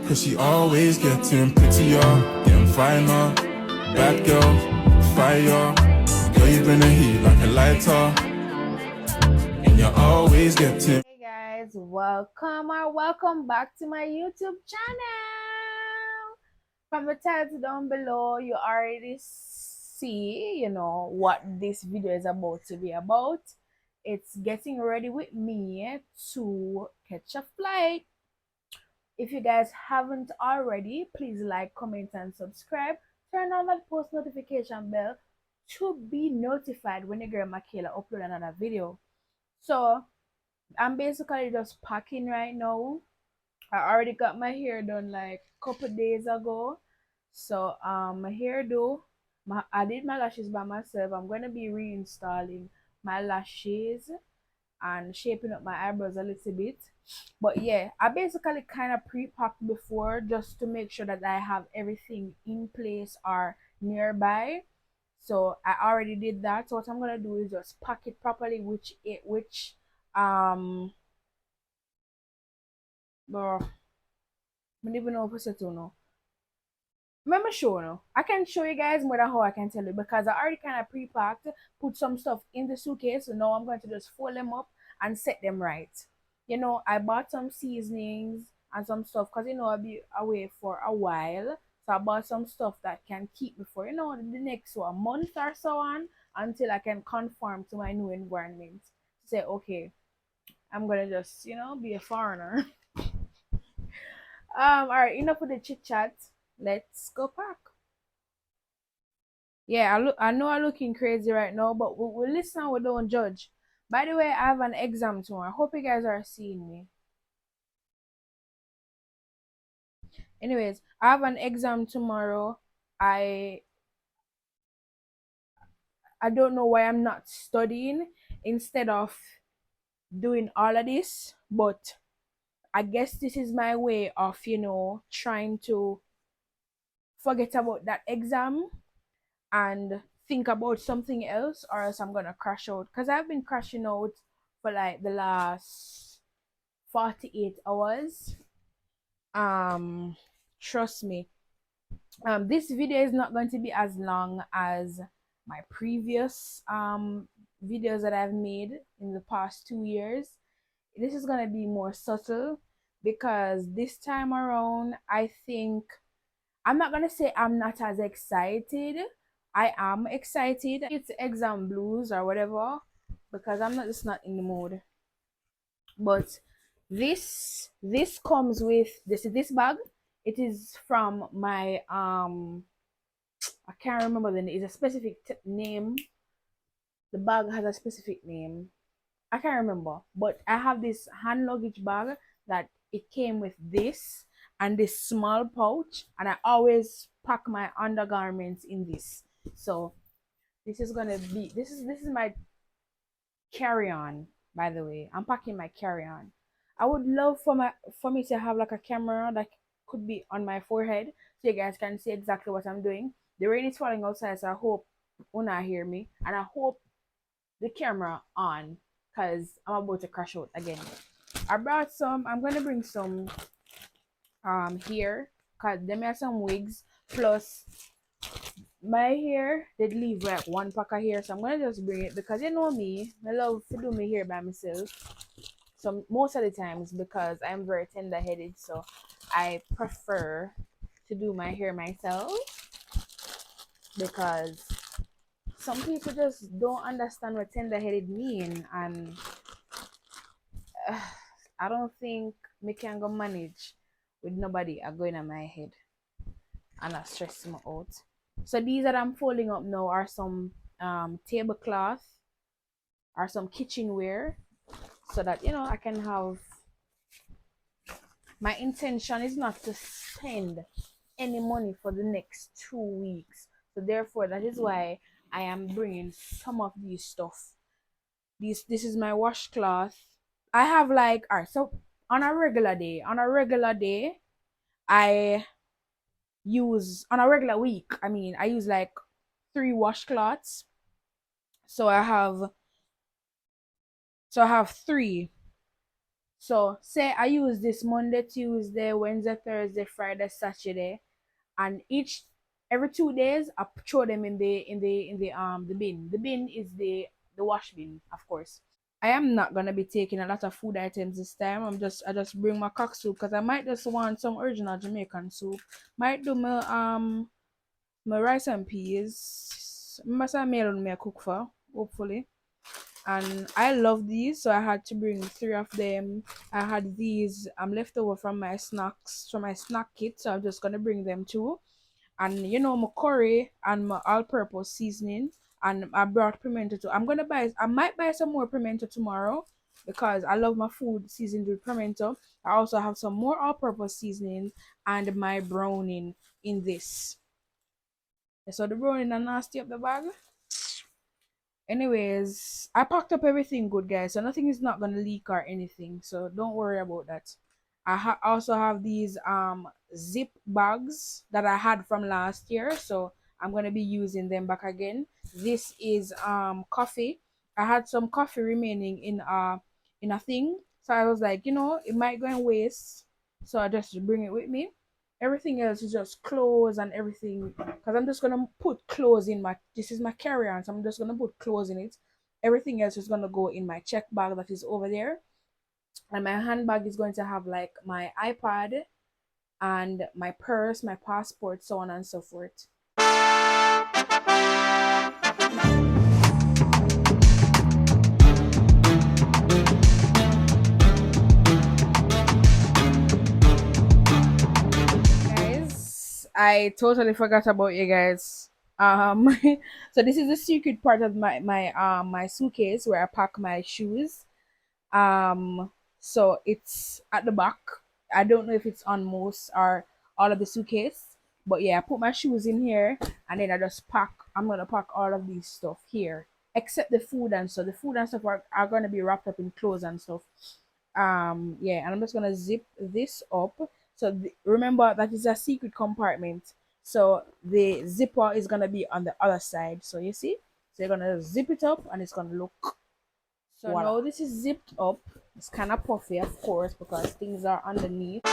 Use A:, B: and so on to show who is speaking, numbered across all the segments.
A: Cause she always getting prettier, getting finer. Bad girl, fire. Girl, you bring the heat like a lighter. And you're always getting.
B: Hey guys, welcome back to my YouTube channel. From the title down below, you already see, what this video is about to be about. It's getting ready with me to catch a flight. If you guys haven't already, please like, comment, and subscribe. Turn on that post notification bell to be notified when your girl Michaela upload another video. So I'm basically just packing right now. I already got my hair done like a couple days ago. So my hairdo, I did my lashes by myself. I'm gonna be reinstalling my lashes and shaping up my eyebrows a little bit. But yeah, I basically kind of pre-packed before just to make sure that I have everything in place or nearby. So I already did that. So what I'm gonna do is just pack it properly, which bro, I don't even know what to say to no. Remember show no. I can show you guys more than how I can tell you because I already kind of pre-packed, put some stuff in the suitcase. So now I'm going to just fold them up and set them right. I bought some seasonings and some stuff because I'll be away for a while. So I bought some stuff that can keep me for the next month or so on until I can conform to my new environment. Say okay, I'm gonna just be a foreigner. All right, enough of the chit chat. Let's go pack. Yeah, I know I'm looking crazy right now, but we listen, we don't judge. By the way, I have an exam tomorrow. I hope you guys are seeing me. Anyways, I have an exam tomorrow. I I don't know why I'm not studying instead of doing all of this, but I guess this is my way of, trying to forget about that exam and think about something else, or else I'm gonna crash out. Because I've been crashing out for like the last 48 hours. Trust me. This video is not going to be as long as my previous videos that I've made in the past 2 years. This is gonna be more subtle because this time around I think I'm not gonna say I'm not as excited. I am excited. It's exam blues or whatever because I'm not just not in the mood. But this comes with this bag. It is from my I can't remember the name. It's a specific name. The bag has a specific name. I can't remember, but I have this hand luggage bag that it came with this and this small pouch, and I always pack my undergarments in this. So this is gonna be this is my carry-on. By the way, I'm packing my carry-on. I would love for me to have like a camera that could be on my forehead so you guys can see exactly what I'm doing. The rain is falling outside, so I hope Una hear me, and I hope the camera on because I'm about to crash out again. I'm gonna bring some here because them are some wigs plus my hair did leave like one pack of hair, so I'm gonna just bring it because you know me, I love to do my hair by myself. So most of the times because I'm very tender headed, so I prefer to do my hair myself because some people just don't understand what tender headed mean, and I don't think me can go manage with nobody going on my head and I stress me out. So these that I'm folding up now are some tablecloth or some kitchenware so that I can have. My intention is not to spend any money for the next 2 weeks, so therefore that is why I am bringing some of these stuff. This is my washcloth. I have like, alright, so on a regular day I use, on a regular week I use like 3 washcloths. So I have three. So say I use this Monday, Tuesday, Wednesday, Thursday, Friday, Saturday, and every 2 days I throw them in the bin. The bin is the wash bin, of course. I am not gonna be taking a lot of food items this time. I just bring my cock soup because I might just want some original Jamaican soup. Might do my rice and peas. Must have meal on me cook for, hopefully. And I love these, so I had to bring 3 of them. I had these left over from my snacks, from my snack kit, so I'm just gonna bring them too. And my curry and my all-purpose seasoning, and I brought pimento too. I might buy some more pimento tomorrow because I love my food seasoned with pimento. I also have some more all-purpose seasoning and my browning in this. So the browning are nasty up the bag. Anyways, I packed up everything good, guys, so nothing is not gonna leak or anything, so don't worry about that. Also have these zip bags that I had from last year, so I'm gonna be using them back again. This is coffee. I had some coffee remaining in a thing, so I was like, it might go and waste, so I just bring it with me. Everything else is just clothes and everything, because I'm just gonna put clothes in this is my carry-on, so I'm just gonna put clothes in it. Everything else is gonna go in my check bag that is over there, and my handbag is going to have like my iPad and my purse, my passport, so on and so forth. Guys, I totally forgot about you guys. So this is the secret part of my suitcase where I pack my shoes. So it's at the back. I don't know if it's on most or all of the suitcase, but yeah, I put my shoes in here, and then I'm gonna pack all of these stuff here, except the food and stuff. The food and stuff are gonna be wrapped up in clothes and stuff. Yeah, and I'm just gonna zip this up. So remember that is a secret compartment, so the zipper is gonna be on the other side. So you see, so you're gonna zip it up and it's gonna look. So voila. Now this is zipped up. It's kind of puffy, of course, because things are underneath.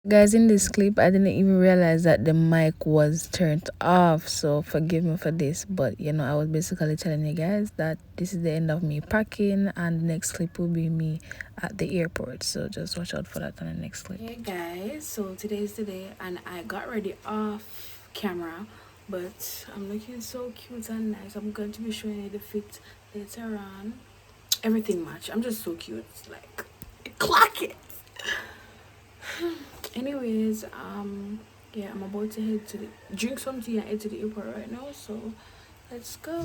C: Guys, in this clip, I didn't even realize that the mic was turned off, so forgive me for this. But I was basically telling you guys that this is the end of me packing, and the next clip will be me at the airport. So just watch out for that on the next clip.
B: Hey guys, so today is the day, and I got ready off camera, but I'm looking so cute and nice. I'm going to be showing you the fit later on. Everything match. I'm just so cute. Like, clock it. Anyways, yeah, I'm about to head to drink some tea and head to the airport right now, so let's go.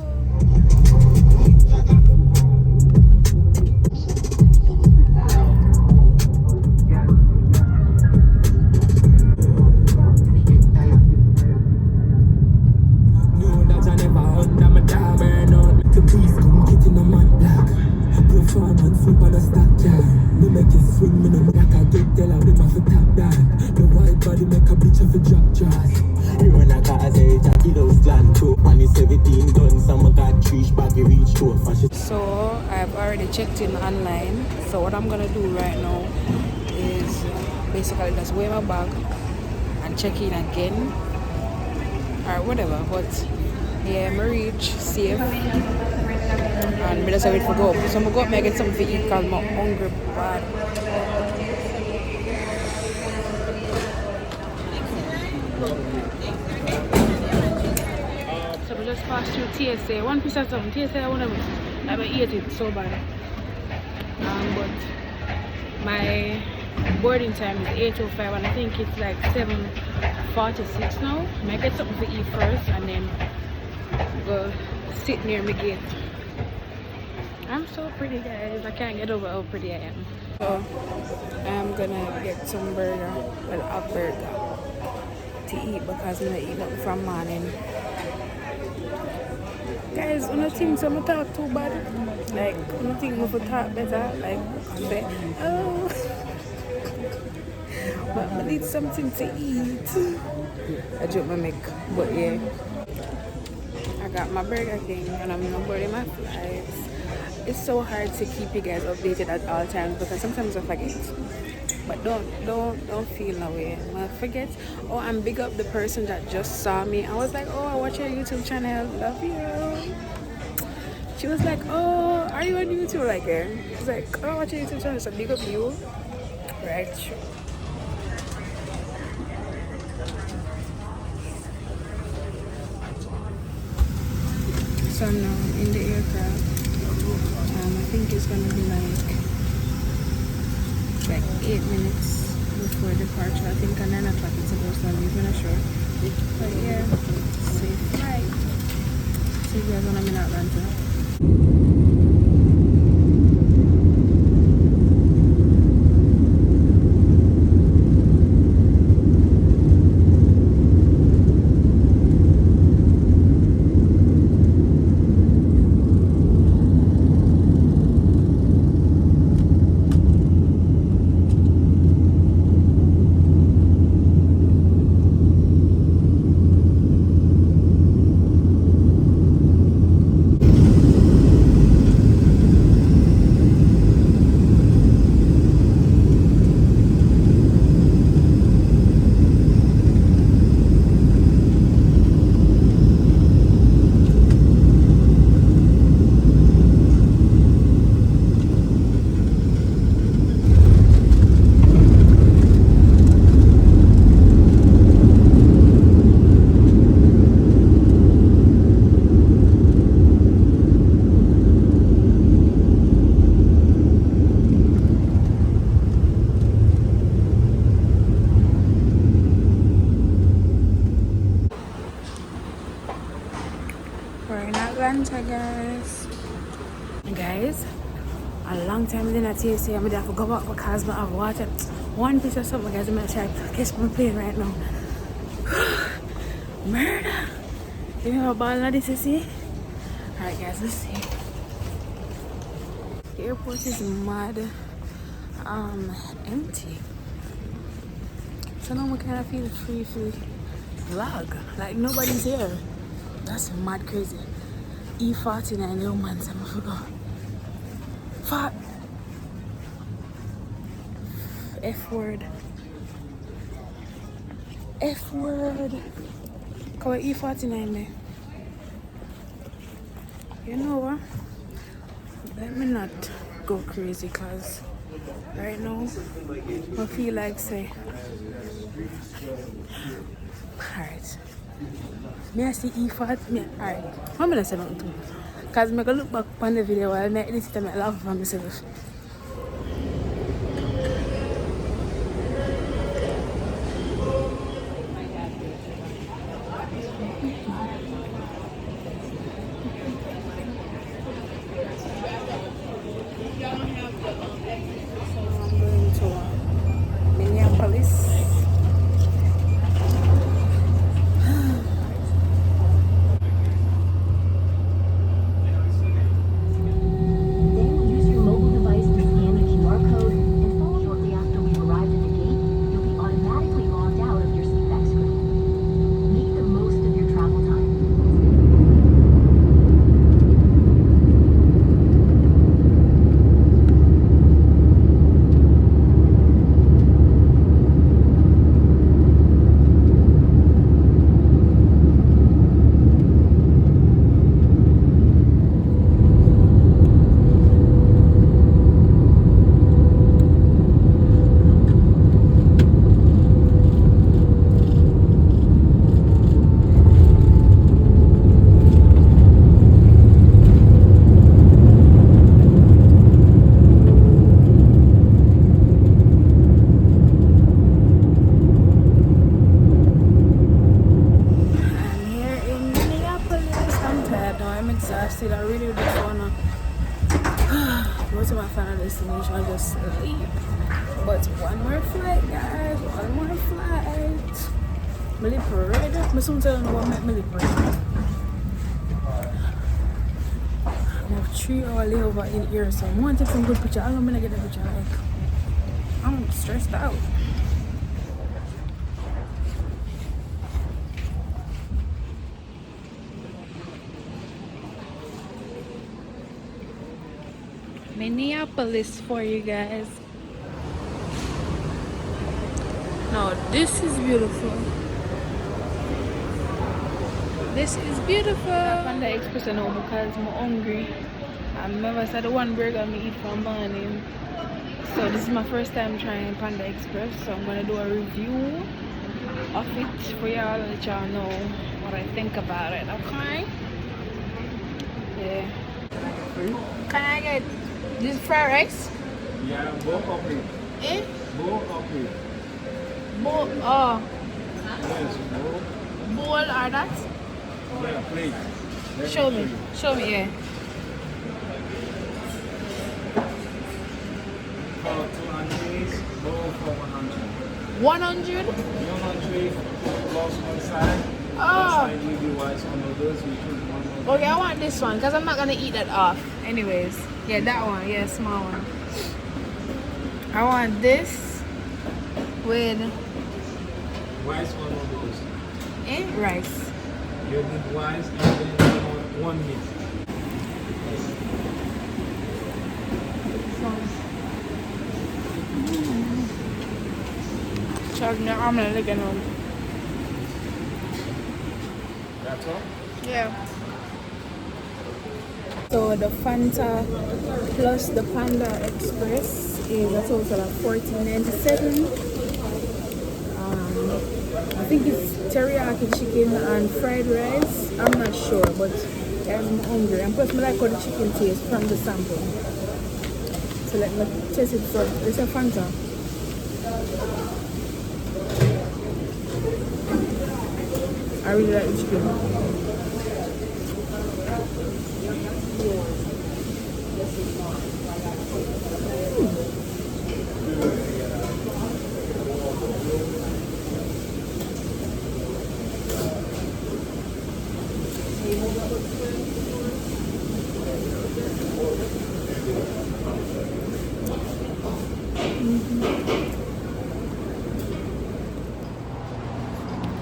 B: So I've already checked in online, so what I'm gonna do right now is basically just wear my bag and check in again or whatever. But yeah, I'm reach safe and me just wait for go up. So I'm gonna go up and get something to eat because I'm hungry bad. So we just passed through TSA. One piece of something. TSA I wanna eat it so bad. But my boarding time is 8:05 and I think it's like 7:46 now. I might get something to eat first and then go sit near my gate. I'm so pretty, guys. I can't get over how pretty I am. So I'm gonna get some burger, well, a burger to eat because I'm not eating nothing from morning. Guys, I don't think I'm talk too bad. Like, I don't think I'm talk better. Like, say, oh, but I need something to eat. I joke my make, but yeah. I got my Burger King and I'm not boarding my flights. It's so hard to keep you guys updated at all times because sometimes I forget. But don't feel no way. I forget. Oh, and big up the person that just saw me. I was like, oh, I watch your YouTube channel. Love you. She was like, oh, are you on YouTube? Like, she's like, oh, I watch your YouTube channel. So big up you. Right. So I'm now in the aircraft. I think it's gonna be like 8 minutes before departure. I think at 9 o'clock it's supposed to leave. I'm not sure. But yeah, safe flight. See you guys when I'm in Atlanta. We're in Atlanta, guys. A long time in at TSA. I'm gonna have to go back because I have water. One piece of something, guys. I'm gonna try to catch my plane right now. Murder. You have a ball now, this is it. Alright, guys, let's see. The airport is mad empty. So now we kind of feel free to vlog. Like nobody's here. That's mad crazy. E49 little man, I forgot. Fuck. F word. F word. Come on, E49 there. You know what? Let me not go crazy because right now I feel like say alright. May I see E40? Alright. I'm gonna say nothing too. Because I'm gonna look back on the video while I make this and I laugh for myself. I'm going to Minneapolis. to my final destination, I'll just leave. But one more flight, guys. One more flight. My lip red. I soon tell you what make my lip red. I have 3-hour layover in here, so I want to take some good picture. I'm gonna get a picture. Like, I'm stressed out. Minneapolis for you guys. Now this is beautiful. This is beautiful. I found the express now because I'm hungry. I remember I said the one burger I eat from morning. So this is my first time trying Panda Express. So I'm gonna do a review of it for y'all and let y'all know what I think about it. Okay? Yeah. Can I get this fried rice?
D: Yeah, both of it.
B: Eh?
D: Both of it.
B: Bowl. Oh.
D: Yes, both.
B: Bowl or that?
D: Yeah, plate. Let
B: Show me.
D: you.
B: Show me, yeah.
D: For 200, both for 100.
B: 100?
D: 100 plus one side.
B: Oh.
D: One side will be white, one of those we put one of
B: Okay, I want this one because I'm not gonna eat that off. Anyways, yeah, that one, yeah, small one. I want this with
D: Rice, one of those.
B: rice.
D: You need rice and then one meat.
B: Trust me, I'm gonna look at them.
D: That's all?
B: Yeah. So the Fanta plus the Panda Express is a total of $14.97. I think it's teriyaki chicken and fried rice. I'm not sure, but I'm hungry. And plus, I like how the chicken tastes from the sample. So let me taste it first. It's a Fanta. I really like the chicken.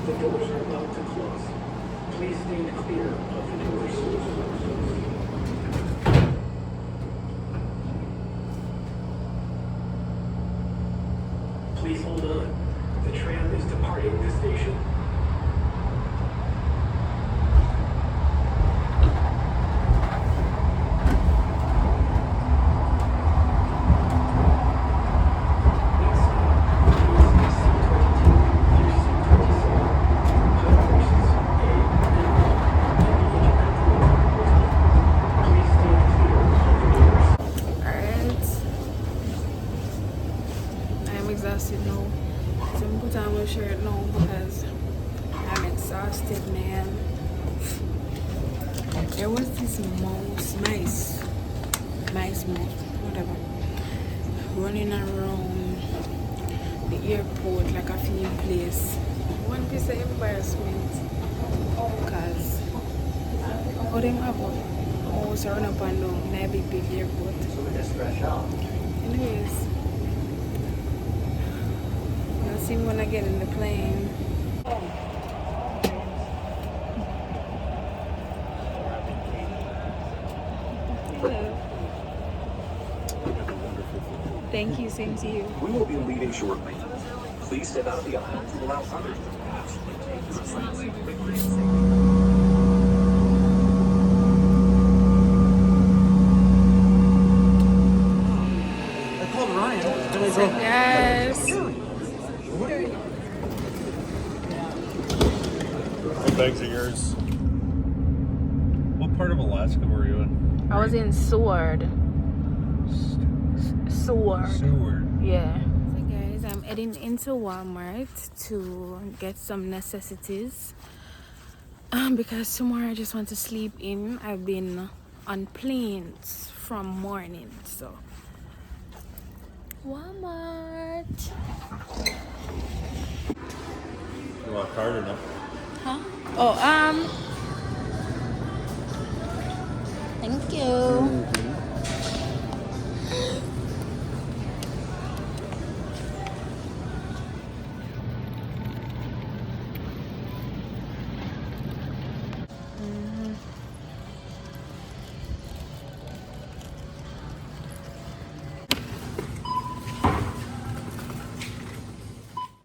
E: The doors are about to close. Please stand clear of the doors. Please hold on. The tram is departing this station. Next stop is C22 through C27. High horses A and L can be independently traveled on. Please stand clear of the doors.
B: Alright. I am exhausted now. So I'm put on my shirt now because I'm exhausted, man. There was this mice, whatever, running around the airport like a few place. One piece of embarrassment because all them have mouse run up and down in a big airport. Anyways, I'll see when I get in the plane. Thank you, same to you.
E: We will be leaving shortly. Please step out of the aisle to allow others to pass.
F: I called Ryan. And I
B: So
F: said,
B: guys,
G: What bags are yours? What part of Alaska were you in?
B: I was in Seward.
G: Seward.
B: Yeah. So guys, I'm heading into Walmart to get some necessities because tomorrow I just want to sleep in. I've been on planes from morning, so
C: Walmart.
G: You want a card or no?
C: Huh? Oh, thank you.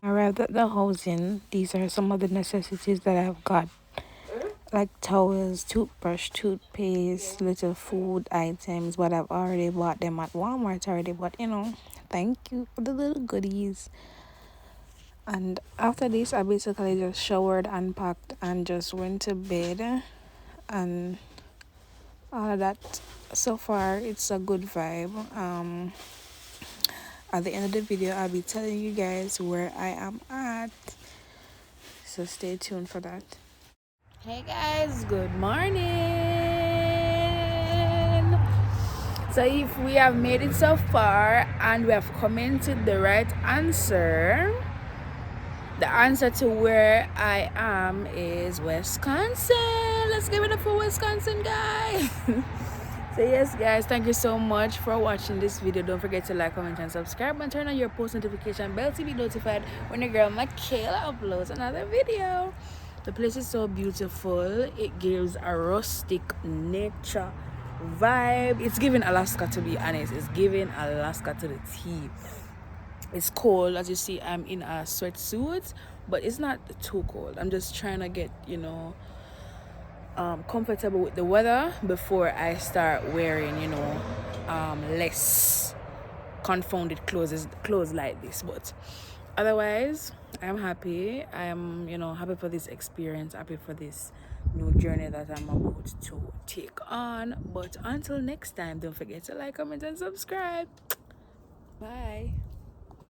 C: Arrived at the housing. These are some of the necessities that I've got, like towels, toothbrush, toothpaste, little food items, but I've already bought them at Walmart already. But you know, thank you for the little goodies. And after this, I basically just showered, unpacked, and just went to bed, and all of that. So far, it's a good vibe. At the end of the video, I'll be telling you guys where I am at, so stay tuned for that. Hey guys, good morning. So if we have made it so far and we have commented the right answer, the answer to where I am is Wisconsin. Let's give it up for Wisconsin, guys. So yes guys, thank you so much for watching this video. Don't forget to like, comment, and subscribe, and turn on your post notification bell to be notified when your girl Michaela uploads another video. The place is so beautiful. It gives a rustic nature vibe. It's giving Alaska, to be honest. It's giving Alaska to the T. It's cold, as you see. I'm in a sweatsuit, but it's not too cold. I'm just trying to get, you know, comfortable with the weather before I start wearing, you know, less confounded clothes like this. But otherwise, I'm happy. I'm, you know, happy for this experience, happy for this new journey that I'm about to take on. But until next time, don't forget to like, comment, and subscribe. Bye.